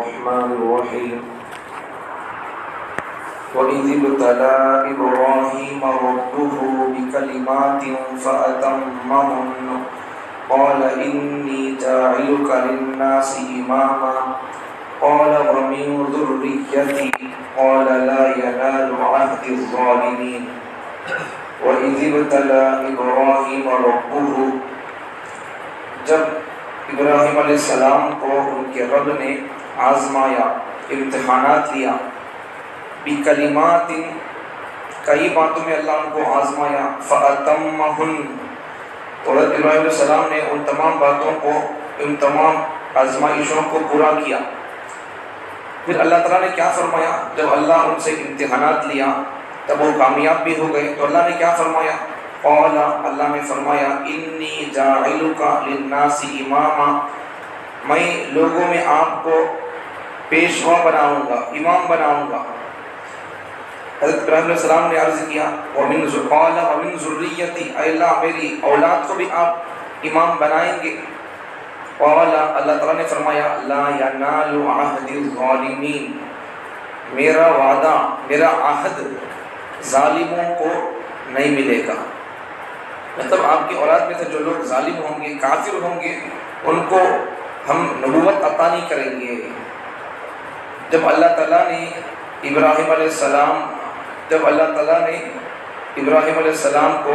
الرحمن الرحيم وإذ ابتلى إبراهيم ربه بكلمات فأتمهن قال إني جاعلك للناس إماما قال ومن ذريتي قال لا ينال عهد الظالمين وإذ ابتلى إبراهيم ربه جب ابراہیم علیہ السلام کو ان کے رب نے آزمایا، امتحانات لیا، بکلمات کئی باتوں میں اللہ ان کو آزمایا، فأتمہن تو حضرت ابراہیم علیہ السلام نے ان تمام باتوں کو، ان تمام آزمائشوں کو پورا کیا۔ پھر اللہ تعالیٰ نے کیا فرمایا؟ جب اللہ ان سے امتحانات لیا تب وہ کامیاب بھی ہو گئے تو اللہ نے کیا فرمایا؟ قال اللہ نے فرمایا انی جاعلک للناس اماما، میں لوگوں میں آپ کو پیشوا بناؤں گا، امام بناؤں گا۔ حضرت ابراہیم علیہ السلام نے عرض کیا قال ومن ذریتی، اے اللہ میری اولاد کو بھی آپ امام بنائیں گے؟ قال اللہ تعالیٰ نے فرمایا لا ینال عہد الظالمین، میرا وعدہ، میرا عہد ظالموں کو نہیں ملے گا۔ مطلب آپ کی اولاد میں سے جو لوگ ظالم ہوں گے، کافر ہوں گے، ان کو ہم نبوت عطا نہیں کریں گے۔ جب اللہ تعالیٰ نے ابراہیم علیہ السلام کو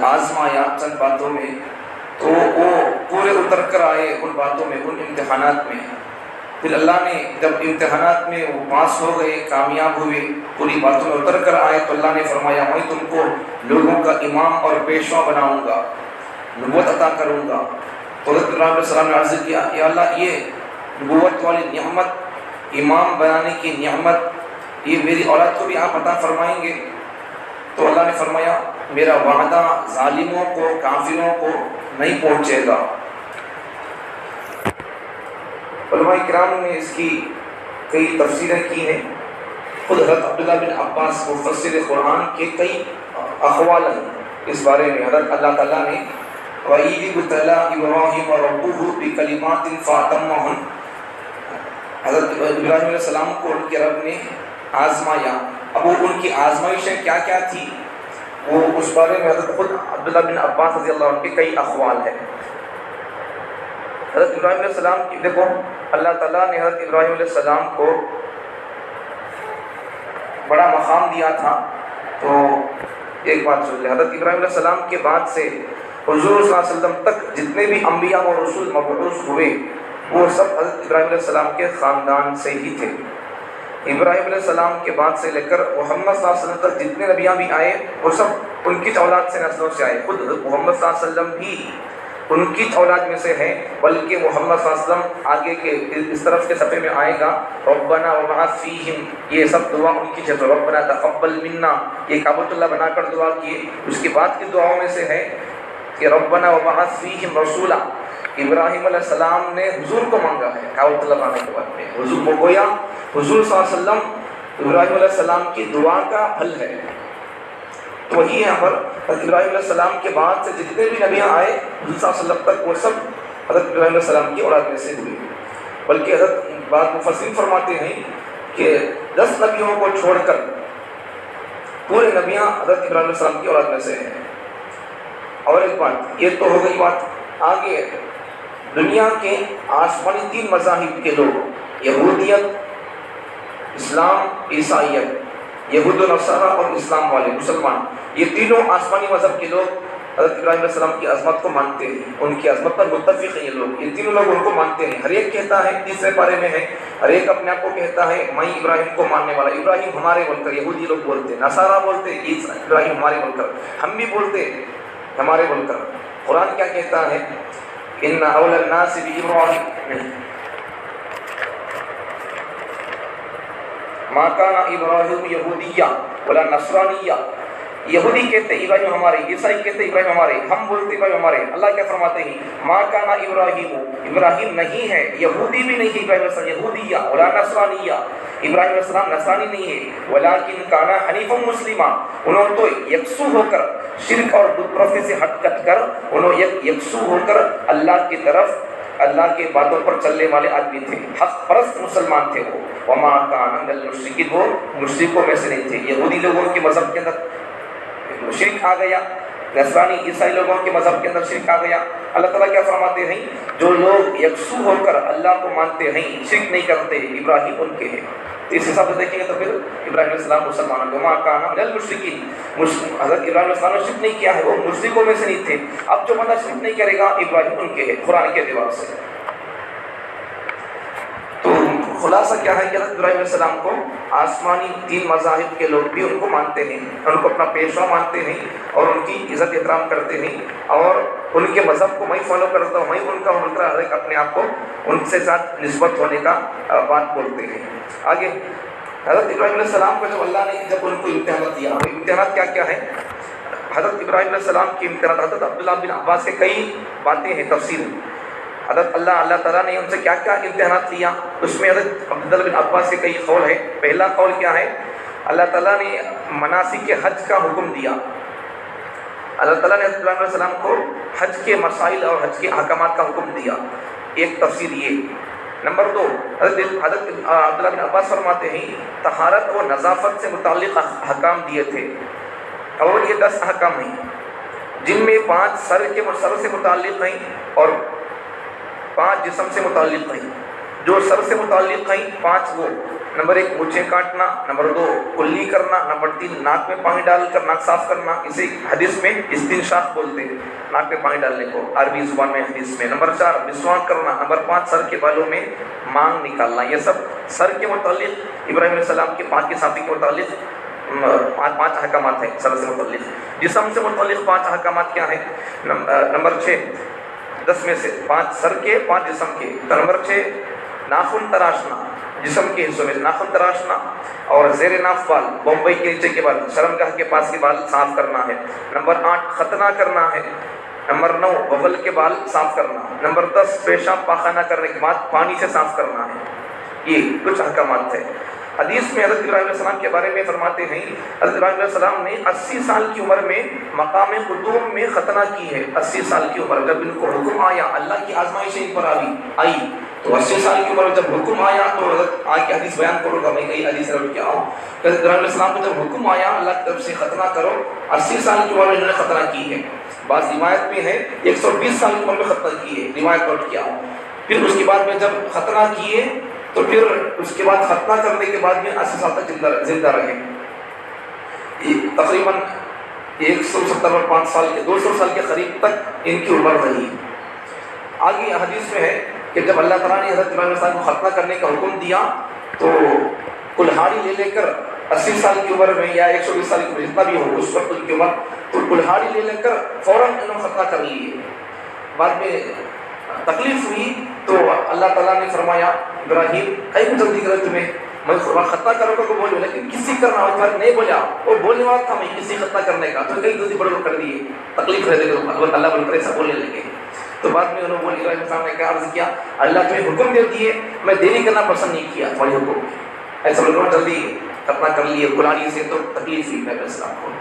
آزمایا چند باتوں میں، تو وہ پورے اتر کر آئے ان باتوں میں، ان امتحانات میں۔ پھر اللہ نے جب امتحانات میں وہ پاس ہو گئے، کامیاب ہوئے، پوری باتوں میں اتر کر آئے تو اللہ نے فرمایا میں تم کو لوگوں کا امام اور پیشوا بناؤں گا، نبوت عطا کروں گا۔ تو حضرت ابراہیم علیہ السلام نے عرض کیا یا اللہ یہ نبوت والی نعمت، امام بنانے کی نعمت، یہ میری اولاد کو بھی آپ عطا فرمائیں گے؟ تو اللہ نے فرمایا میرا وعدہ ظالموں کو، کافروں کو نہیں پہنچے گا۔ علماء کرام نے اس کی کئی تفسیریں کی ہیں۔ خود حضرت عبداللہ بن عباس مفسر قرآن کے کئی اقوال ہیں اس بارے میں۔ حضرت اللہ تعالیٰ نے وَإِذِ ابْتَلَىٰ إِبْرَاهِيمَ رَبُّهُ بِكَلِمَاتٍ فَأَتَمَّهُنَّ، حضرت ابراہیم علیہ السلام کو ان کے رب نے آزمایا۔ اب وہ ان کی آزمائشیں کیا کیا تھی، وہ اس بارے میں حضرت خود عبداللہ بن عباس رضی اللہ عنہ کے کئی اقوال ہیں۔ حضرت ابراہیم علیہ السلام کی دیکھو، اللہ تعالیٰ نے حضرت ابراہیم علیہ السلام کو بڑا مقام دیا تھا۔ تو ایک بات سن لیں، حضرت ابراہیم علیہ السلام کے بعد سے حضور صلی اللہ علیہ وسلم تک جتنے بھی انبیاء اور رسول مبعوث ہوئے وہ سب حضرت ابراہیم علیہ السلام کے خاندان سے ہی تھے۔ ابراہیم علیہ السلام کے بعد سے لے کر محمد صلی اللہ علیہ وسلم تک جتنے نبیاں بھی آئے وہ سب ان کی اولاد سے، نسلوں سے آئے۔ خود محمد صلی اللہ علیہ وسلم بھی ان کی اولاد میں سے ہیں، بلکہ محمد صلی اللہ علیہ وسلم آگے کے اس طرف کے صفحے میں آئے گا ربنا وبعث فیہم، یہ سب دعا ان کی جب ربنا تقبل منا، یہ کعبۃ اللہ بنا کر دعا کیے۔ اس کے بعد کی دعاؤں میں سے ہے کہ ربنا وبعث فیہم رسولا، ابراہیم علیہ السلام نے حضور کو مانگا ہے کعبۃ اللہ بنانے کے بعد میں۔ حضور کو گویا حضور صلی اللہ علیہ وسلم ابراہیم علیہ السلام کی دعا کا پھل ہے۔ تو وہی یہاں پر حضرت ابراہیم علیہ السلام کے بعد سے جتنے بھی نبیاں آئے حضور صلی اللہ علیہ وسلم تک وہ سب حضرت ابراہیم علیہ السلام کی اولاد میں سے ہوئے۔ بلکہ حضرت بعض مفسرین فرماتے ہیں کہ 10 نبیوں کو چھوڑ کر پورے نبیاں حضرت ابراہیم علیہ السلام کی اولاد میں سے ہیں۔ اور ایک بات یہ تو ہو گئی بات، آگے دنیا کے آسمانی 3 مذاہب کے لوگ، یہودیت، اسلام، عیسائیت، یہود و نصارہ اور اسلام والے مسلمان، یہ تینوں آسمانی مذہب کے لوگ حضرت ابراہیم علیہ السلام کی عظمت کو مانتے ہیں، ان کی عظمت پر متفق ہیں۔ یہ لوگ، یہ تینوں لوگ ان کو مانتے ہیں۔ ہر ایک کہتا ہے، تیسرے پارے میں ہے، ہر ایک اپنے آپ کو کہتا ہے میں ابراہیم کو ماننے والا، ابراہیم ہمارے بول کر یہودی لوگ بولتے ہیں، نصارہ بولتے ابراہیم ہمارے بول کر، ہم بھی بولتے ہمارے بول کر۔ قرآن کیا کہتا ہے؟ ان اول الناس بابراہیم ما کان ابراہیم یہودیہ ولا نصرانیہ، یہودی کہتے ابراہیم ہمارے، عیسائی کہتے ابراہیم ہمارے، ہم بولتے ابراہیم ہمارے۔ اللہ کیا فرماتے ہیں؟ ما کان ابراہیم، ابراہیم نہیں ہے، یہودی بھی نہیں ہے ابراہیم علیہ السلام، یہودیہ ولا نصرانیہ، ابراہیم علیہ السلام نصرانی نہیں ہے، ولیکن کان حنیفا مسلما، انہوں تو یکسو ہو کر، شرک اور بت پرستی سے ہٹ کٹ کر انہوں یکسو ہو کر اللہ کی طرف اللہ کے باتوں پر چلنے والے آدمی تھے، حق پرست مسلمان تھے وہ، وما کان من المشرکین، وہ مشرکوں میں سے نہیں تھے۔ یہودی لوگوں کے مذہب کے اندر شرک آ گیا، نصرانی عیسائی لوگوں کے مذہب کے اندر شرک آ گیا۔ اللہ تعالیٰ کیا فرماتے ہیں؟ جو لوگ یکسو ہو کر اللہ کو مانتے ہیں، شرک نہیں کرتے، ابراہیم ان کے ہیں۔ اس حساب سے دیکھیں گے تو پھر ابراہیم علیہ السلام مسلمانوں کو، ما کان من المشرکین، حضرت ابراہیم علیہ السلام نے شرک نہیں کیا ہے، وہ مشرکوں میں سے نہیں تھے۔ اب جو بندہ شرک نہیں کرے گا ابراہیم ان کے ہے، قرآن کے اعتبار سے۔ تو خلاصہ کیا ہے کہ حضرت ابراہیم علیہ السلام کو آسمانی تین مذاہب کے لوگ بھی ان کو مانتے ہیں، ان کو اپنا پیشوا مانتے ہیں اور ان کی عزت احترام کرتے ہیں، اور ان کے مذہب کو میں فالو کرتا ہوں، میں ان کا ہوں، ہر ایک اپنے آپ کو ان سے ساتھ نسبت ہونے کا بات بولتے ہیں۔ آگے حضرت ابراہیم علیہ السلام کو جب اللہ نے جب ان کو امتحانات دیا، وہ امتحانات کیا کیا ہے؟ حضرت ابراہیم علیہ السلام کی امتحانات، حضرت عبداللہ بن عباس کے کئی باتیں ہیں تفصیل، حضرت اللہ تعالیٰ نے ان سے کیا کیا امتحانات لیا، اس میں حضرت عبداللہ بن عباس کے کئی قول ہے۔ پہلا قول کیا ہے؟ اللہ تعالیٰ نے مناسک حج کا حکم دیا، اللہ تعالیٰ نے حضرت ابراہیم علیہ السلام کو حج کے مسائل اور حج کے احکامات کا حکم دیا، ایک تفسیر یہ۔ نمبر دو، حضرت عبداللہ بن عباس فرماتے ہیں طہارت و نظافت سے متعلق احکام دیے تھے، اور یہ 10 احکام ہیں، جن میں 5 سر سے متعلق ہیں اور 5 جسم سے متعلق ہیں۔ جو سر سے متعلق ہیں 5 وہ، نمبر 1 مونچھیں کاٹنا، نمبر 2 کلی کرنا، نمبر 3 ناک میں پانی ڈال کر ناک صاف کرنا، اسے حدیث میں استنشاق بولتے ہیں، ناک میں پانی ڈالنے کو عربی زبان میں حدیث میں۔ نمبر 4 مسواک کرنا، نمبر 5 سر کے بالوں میں مانگ نکالنا۔ یہ سب سر کے متعلق ابراہیم علیہ السلام کے پاک صافی کے متعلق 5 احکامات ہیں سر سے متعلق۔ جسم سے متعلق 5 احکامات کیا ہیں؟ نمبر 6 10 میں سے 5 سر کے 5 جسم کے۔ نمبر 6 ناخن تراشنا، جسم کے حصوں میں ناخن تراشنا، اور زیر ناف بال، بمبئی کے نیچے کے بال، شرمگاہ کے پاس کے بال صاف کرنا ہے۔ نمبر 8 ختنہ کرنا ہے۔ نمبر 9 بغل کے بال صاف کرنا۔ نمبر 10 پیشاب پاخانہ کرنے کے بعد پانی سے صاف کرنا ہے۔ یہ کچھ احکامات ہیں۔ حدیث میں حضرت ابراہیم علیہ السلام کے بارے میں فرماتے ہیں حضرت ابراہیم علیہ السلام نے 80 سال کی عمر میں مقام قدوم میں ختنہ کی ہے۔ 80 سال کی عمر جب ان کو حکم آیا، اللہ کی آزمائشیں ان پر آئی تو 80 سال کی عمر میں جب حکم آیا تو حضرت آج کی حدیث بیان کروں گا، میں کئی حدیث روایت کیا ہوں۔ حضرت ابراہیم علیہ السلام کو جب حکم آیا اللہ کی طرف سے ختنہ کرو، 80 سال کی عمر میں انہوں نے ختنہ کی ہے۔ بعض روایت میں ہے 120 سال کی عمر میں ختنہ کی ہے، روایت نوٹ کیا ہوں۔ پھر اس کے بعد میں جب ختنہ کیے تو پھر اس کے بعد ختنہ کرنے کے بعد میں 80 سال تک زندہ رہے، تقریباً 170 اور 5 سال کے 200 سال کے قریب تک ان کی عمر رہی۔ آگے حدیث میں ہے کہ جب اللہ تعالیٰ نے حضرت ابراہیم علیہ السلام کو ختنہ کرنے کا حکم دیا تو کلہاڑی لے کر 80 سال کی عمر میں یا 120 سال کی عمر جتنا بھی ہو اس وقت کی عمر، تو کلہاڑی لے کر فوراً انہوں نے ختنہ کر لیے۔ بعد میں تکلیف ہوئی تو اللہ تعالیٰ نے فرمایا ابراہیم کہیں جلدی کرے تمہیں، میں ختنہ کروں گا کو بولو، لیکن کسی کرنا ہو نہیں بولا، وہ بولنے والا تھا میں کسی ختنہ کرنے کا، تو کئی جلدی بڑے کر دیے، تکلیف رہے گا اللہ بول کر ایسا بولنے لگے۔ تو بعد میں انہوں نے ابراہیم السلام نے کیا عرض کیا، اللہ تمہیں حکم دے دیے، میں دیری کرنا پسند نہیں کیا تمہارے حکم، ایسا بولو جلدی ختنہ کر لیے کلہاڑی سے، تو تکلیف ہوئی ابراہیم السلام کو۔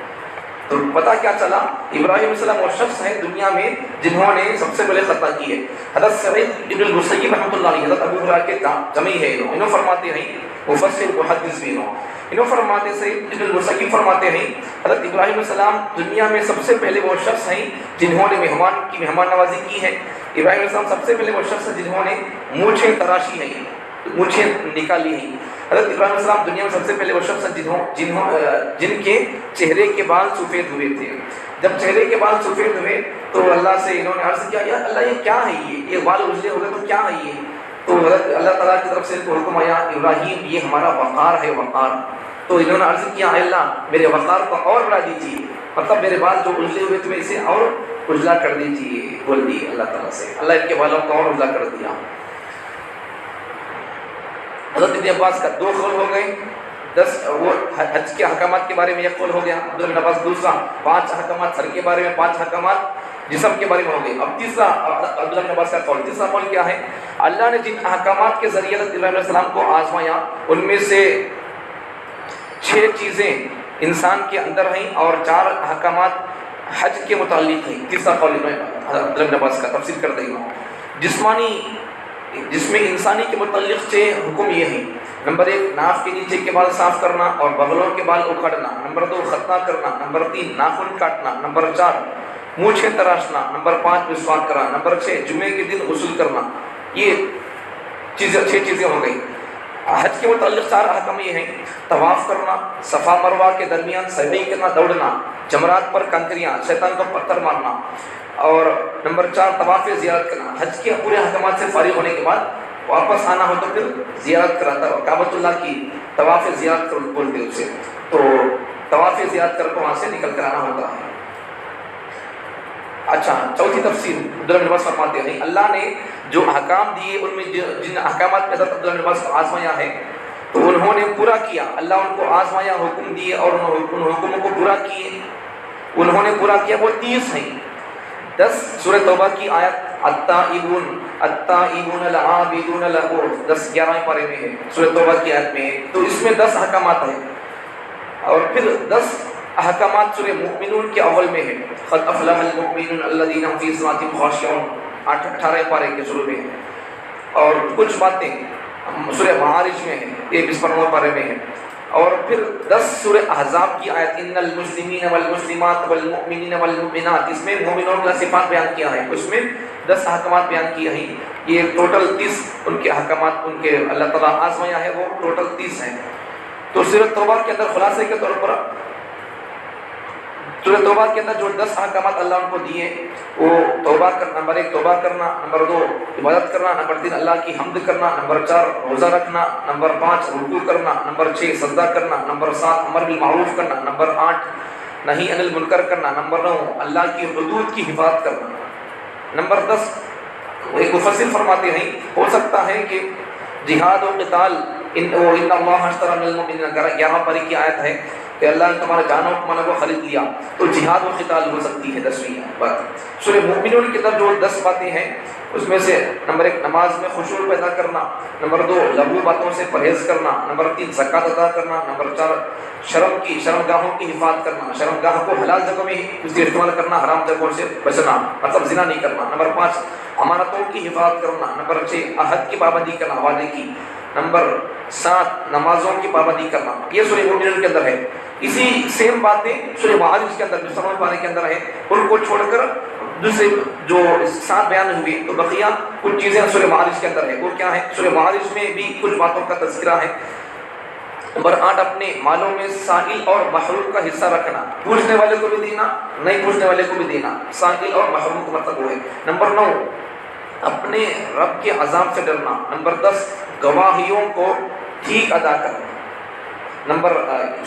تو پتہ کیا چلا، ابراہیم علیہ السلام وہ شخص ہیں دنیا میں جنہوں نے سب سے پہلے ختنہ کی ہے۔ حضرت سعید ابن المسیب رحمۃ اللہ علیہ، حضرت ابو ہریرہ کے جمعی ہے، انہوں فرماتے ہیں مفسر محدث بھی انہوں فرماتے سے ابن المسیب فرماتے ہیں حضرت ابراہیم علیہ السلام دنیا میں سب سے پہلے وہ شخص ہیں جنہوں نے مہمان نوازی کی ہے۔ ابراہیم علیہ السلام سب سے پہلے وہ شخص ہیں جنہوں نے مونچھیں تراشی ہیں، مونچھیں نکالی ہیں۔ حضرت ابراہیم علیہ السلام دنیا میں سب سے پہلے وہ شخص ہیں جن کے چہرے کے بال سفید ہوئے تھے۔ جب چہرے کے بال سفید ہوئے تو اللہ سے انہوں نے عرض کیا، یا اللہ یہ کیا ہے، یہ بال اجلے ہو گئے تو کیا ہے یہ؟ تو حضرت اللہ تعالیٰ کی طرف سے ان کو حکم آیا ابراہیم یہ ہمارا وقار ہے، وقار۔ تو انہوں نے عرض کیا اے اللہ میرے وقار کو اور بڑھا دیجیے، مطلب میرے بال جو اجلے ہوئے تھے اسے اور اجلا کر دیجیے، بول دیے اللہ تعالیٰ سے۔ اللہ ان کے بالوں کو اور اجلا کر دیا۔ حضرت ابن عباس کا 2 قول ہو گئے، 10 وہ حج کے احکامات کے بارے میں 1 قول ہو گیا، عبداللہ بن عباس دوسرا، 5 احکامات سر کے بارے میں، 5 احکامات جسم کے بارے میں ہو گئے۔ اب تیسرا عبداللہ بن عباس کا قول، تیسرا قول کیا ہے، اللہ نے جن احکامات کے ذریعے حضرت ابراہیم علیہ السلام کو آزمایا ان میں سے 6 چیزیں انسان کے اندر ہیں اور 4 احکامات حج کے متعلق ہیں۔ تیسرا قول عبداللہ بن عباس کا تفسیر کر دیں گا، جسمانی جس میں انسانی کے متعلق سے حکم یہ ہیں: نمبر 1 ناف کے نیچے کے بال صاف کرنا اور بغلوں کے بال اکھاڑنا، نمبر 2 ختنہ کرنا، نمبر 3 ناخن کاٹنا، نمبر 4 مونچھیں تراشنا، نمبر 5 مسواک کرنا، نمبر 6 جمعے کے دن غسل کرنا۔ یہ 6 چیزیں ہو گئی۔ حج کے متعلق 4 احکام یہ ہیں: طواف کرنا، صفا مروہ کے درمیان سعی کرنا، دوڑنا، جمرات پر کنکریاں، شیطان کو پتھر مارنا، اور نمبر 4 طواف زیارت کرنا۔ حج کے پورے احکامات سے فارغ ہونے کے بعد واپس آنا ہو تو پھر زیارت کراتا ہے، کعبۃ اللہ کی طواف زیارت بولتے اسے، تو طواف زیارت کر کے وہاں سے نکل کر آنا ہوتا ہے۔ اچھا، چوتھی تفسیر عبداللہ بن عباس فرماتے ہیں اللہ نے جو احکام دیے ان میں جن احکامات میں حضرت عبداللہ بن عباس کو آزمایا ہے تو انہوں نے پورا کیا۔ اللہ ان کو آزمایا، حکم دیے اور ان حکموں کو پورا کیے، انہوں نے پورا کیا۔ وہ 30 ہیں۔ 10 سورہ توبہ کی آیت التائبون العابدون 11 پارے میں ہے، سورہ توبہ کی آیت میں ہے، تو اس میں 10 احکامات ہیں۔ اور پھر 10 احکامات سورہ مومنون کے اول میں ہے، قد افلح المؤمنون الذین هم فی صلاتهم خاشعون، 18 پارے کے شروع میں ہے۔ اور کچھ باتیں سورہ معارج میں ہیں، یہ 25 پارے میں ہے۔ اور پھر 10 سورہ احزاب کی آیت ان المسلمین والمسلمات والمؤمنین والمؤمنات، اس میں مومنوں کا صفات بیان کیا ہے، اس میں 10 احکامات بیان کیے ہیں۔ یہ ٹوٹل 30 ان کے احکامات ان کے اللہ تعالیٰ آزمایا ہے، وہ ٹوٹل 30 ہیں۔ تو سورۃ توبہ کے اندر خلاصے کے طور پر سورۃ توبہ کے اندر جو 10 احکامات اللہ ان کو دیے وہ توبہ کرنا، نمبر 1 توبہ کرنا، نمبر 2 عبادت کرنا، نمبر 3 اللہ کی حمد کرنا، نمبر 4 روزہ رکھنا، نمبر 5 رکوع کرنا، نمبر 6 سجدہ کرنا، نمبر 7 امر بالمعروف کرنا، نمبر 8 نہی عن المنکر کرنا، نمبر 9 اللہ کی حدود کی حفاظت کرنا، نمبر 10 ایک مفسر فرماتے ہیں ہو سکتا ہے کہ جہاد و قتال ان اللہ اشتری من المؤمنین، 11 پاری کی آیت ہے کہ اللہ نے تمہارے جانوں و مالوں کو خرید لیا، تو جہاد و قتال ہو سکتی ہے 10ویں بات۔ سورہ مومنون کے اندر جو 10 باتیں ہیں اس میں سے نمبر 1 نماز میں خشوع پیدا کرنا، نمبر 2 لغو باتوں سے پرہیز کرنا، نمبر 3 زکوٰۃ ادا کرنا، نمبر 4 شرمگاہوں کی حفاظت کرنا، شرمگاہ کو حلال جگہوں میں اس کے استعمال کرنا، حرام جگہوں سے بچنا، مطلب زنا نہیں کرنا، نمبر 5 امانتوں کی حفاظت کرنا، نمبر 6 عہد کی پابندی کرنا، وعدے کی، نمبر 7 نمازوں کی پابندی کرنا۔ یہ سورہ مومنون کے اندر ہے۔ اسی سیم باتیں سورہ معارج کے اندر 25 پارے کے اندر ہے، ان کو چھوڑ کر دوسرے جو 7 بیان ہوئے تو بقیہ کچھ چیزیں سورہ معارج کے اندر ہے۔ وہ کیا ہے؟ سورہ معارج میں بھی کچھ باتوں کا تذکرہ ہے۔ نمبر 8 اپنے مالوں میں سائل اور محروم کا حصہ رکھنا، پوچھنے والے کو بھی دینا، نہیں پوچھنے والے کو بھی دینا، سائل اور محروم کا مطلب وہ ہے۔ نمبر 9 اپنے رب کے عذاب سے ڈرنا، نمبر 10 گواہیوں کو ٹھیک ادا کرنا۔ نمبر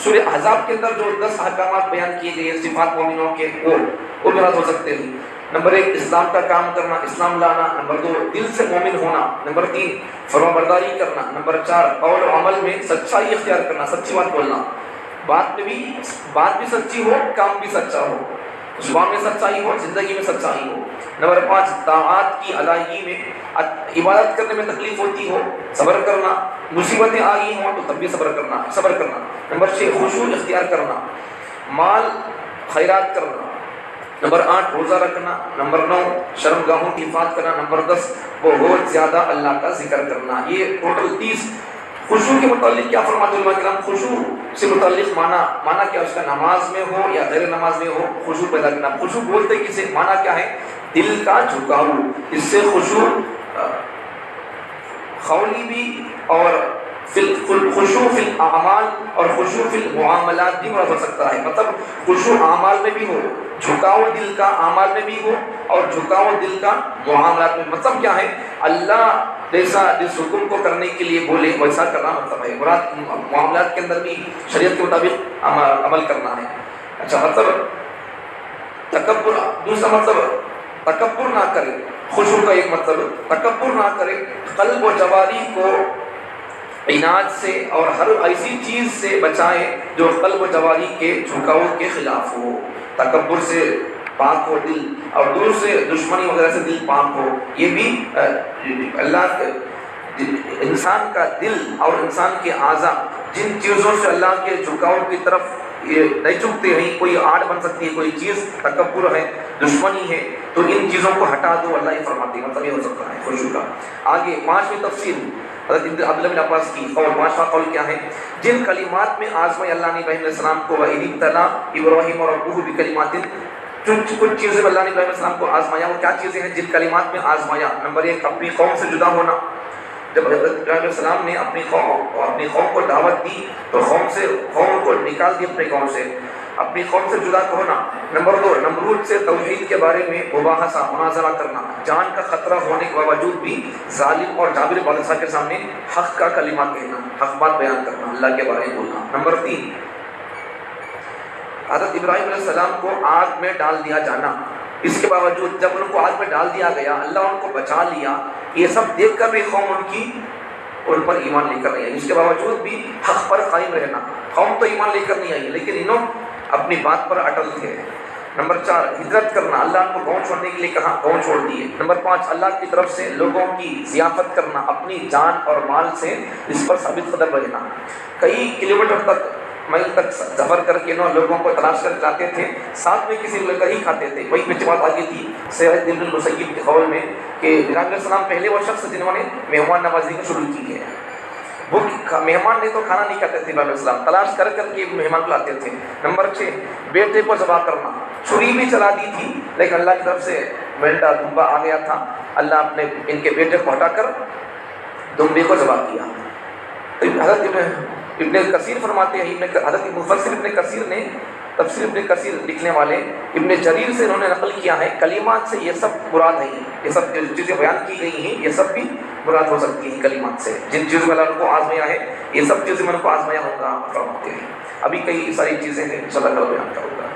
سورہ احزاب کے اندر جو 10 احکامات بیان کیے گئے صفات مومنوں کے وہ مراد ہو سکتے ہیں۔ نمبر 1 اسلام کا کام کرنا، اسلام لانا، نمبر 2 دل سے مومن ہونا، نمبر 3 فرمانبرداری کرنا، نمبر 4 قول و عمل میں سچائی اختیار کرنا، سچی بات بولنا، بات بھی سچی ہو، کام بھی سچا ہو، زبان میں سچائی ہو، زندگی میں سچائی ہو۔ نمبر 5 طاعات کی ادائیگی میں، عبادت کرنے میں تکلیف ہوتی ہو صبر کرنا، مصیبتیں آئی ہوں تو تب بھی صبر کرنا۔ نمبر 6 خشوع اختیار کرنا، مال خیرات کرنا، نمبر 8 روزہ رکھنا، نمبر 9 شرمگاہوں کی حفاظت کرنا، نمبر 10 بہت زیادہ اللہ کا ذکر کرنا۔ یہ ٹوٹل 30۔ خشوع کے متعلق کیا فرماتے ہیں علماء کرام؟ خشوع سے متعلق معنی کیا، اس کا نماز میں ہو یا غیر نماز میں ہو خشوع پیدا کرنا۔ خشوع بولتے کسے؟ معنی کیا ہے؟ دل کا جھکاؤ۔ اس سے خشوع قولی بھی اور خشوع فی الاعمال اور خشوع فی المعاملات بھی مراد ہو سکتا ہے۔ مطلب خشوع اعمال میں بھی ہو، جھکاؤ دل کا اعمال میں بھی ہو اور جھکاؤ دل کا معاملات میں۔ مطلب کیا ہے؟ اللہ جیسا جس حکم کو کرنے کے لیے بولے ویسا کرنا مطلب ہے۔ مراد معاملات کے اندر بھی شریعت کے مطابق عمل کرنا ہے۔ اچھا، مطلب تکبر، دوسرا مطلب تکبر نہ کرے۔ خشوع کا ایک مطلب تکبر نہ کرے، قلب و جواری کو عناد سے اور ہر ایسی چیز سے بچائے جو قلب و جواری کے جھکاؤ کے خلاف ہو۔ تکبر سے پاک ہو دل، اور دور سے دشمنی وغیرہ سے دل پاک ہو۔ یہ بھی اللہ انسان کا دل اور انسان کے اعضاء جن چیزوں سے اللہ کے جھکاؤ کی طرف یہ نہیں چکتے ہیں، کوئی آڑ بن سکتی ہے، کوئی چیز تکبر ہے، دشمنی ہے، تو ان چیزوں کو ہٹا دو، اللہ یہ فرماتے ہیں، مطلب یہ ہو سکتا ہے خوشی کا۔ آگے پانچویں تفسیر حضرت عبداللہ بن عباس کی قول، پانچواں قول کیا ہے؟ جن کلمات میں آزمائی اللہ نے ابراہیم علیہ السلام کو، وَإِذِ ابْتَلَىٰ إِبْرَاهِيمَ رَبُّهُ بِكَلِمَاتٍ، کچھ چیزیں اللہ نے ابراہیم علیہ السلام کو آزمایا، وہ کیا چیزیں ہیں جن کلمات میں آزمایا؟ نمبر ایک، اپنی قوم سے جدا ہونا۔ جب حضرت ابراہیم علیہ السلام نے اپنی قوم کو دعوت دی تو قوم کو نکال دی اپنی قوم سے جدا ہونا۔ نمبر دو، نمرود سے توحید کے بارے میں مباحثہ، مناظرہ کرنا، جان کا خطرہ ہونے کے باوجود بھی ظالم اور جابر بادشاہ کے سامنے حق کا کلمہ کہنا، حق بات بیان کرنا، اللہ کے بارے میں بولنا۔ نمبر تین، حضرت ابراہیم علیہ السلام کو آگ میں ڈال دیا جانا، اس کے باوجود جب ان کو آگ میں ڈال دیا گیا، اللہ ان کو بچا لیا، یہ سب دیکھ کر بھی قوم ان پر ایمان لے کر نہیں آئی، اس کے باوجود بھی حق پر قائم رہنا۔ قوم تو ایمان لے کر نہیں آئی لیکن انہوں اپنی بات پر اٹل تھے۔ نمبر چار، ہجرت کرنا، اللہ ان کو گاؤں چھوڑنے کے لیے کہا، گاؤں چھوڑ دیے۔ نمبر پانچ، اللہ کی طرف سے لوگوں کی ضیافت کرنا، اپنی جان اور مال سے اس پر ثابت قدم رہنا، کئی کلومیٹر میل تک سفر کر کے لوگوں کو تلاش کر جاتے تھے، ساتھ میں کسی لے کر ہی کھاتے تھے۔ وہی پہ بات آگے تھی سعید بن المسیب کے قول میں کہ ابراہیم علیہ السلام پہلے وہ شخص جنہوں نے مہمان نوازی کو شروع کی ہے۔ وہ مہمان نے تو کھانا نہیں کھاتے تھے، ابراہیم علیہ السلام تلاش کر کر کے مہمان کو لاتے تھے۔ نمبر 6، بیٹے کو ذبح کرنا، چھری بھی چلا دی تھی لیکن اللہ کی طرف سے مینڈا دمبا آ گیا تھا، اللہ نے ان کے بیٹے کو ہٹا کر دمبے کو ذبح کیا۔ حضرت ابن کثیر فرماتے ہیں، حضرت مفسر ابن کثیر نے، تفسیر ابن کثیر لکھنے والے ابن جریر سے انہوں نے نقل کیا ہے، کلمات سے یہ سب مراد ہیں، یہ سب چیزیں بیان کی گئی ہیں یہ سب بھی مراد ہو سکتی ہیں کلمات سے، جن چیزوں میں اللہ کو آزمایا ہے یہ سب چیزیں میں ان کو آزمایا ہوگا فرماتے ہیں۔ ابھی کئی ساری چیزیں ہیں انشاءاللہ کل بیان کروں گا۔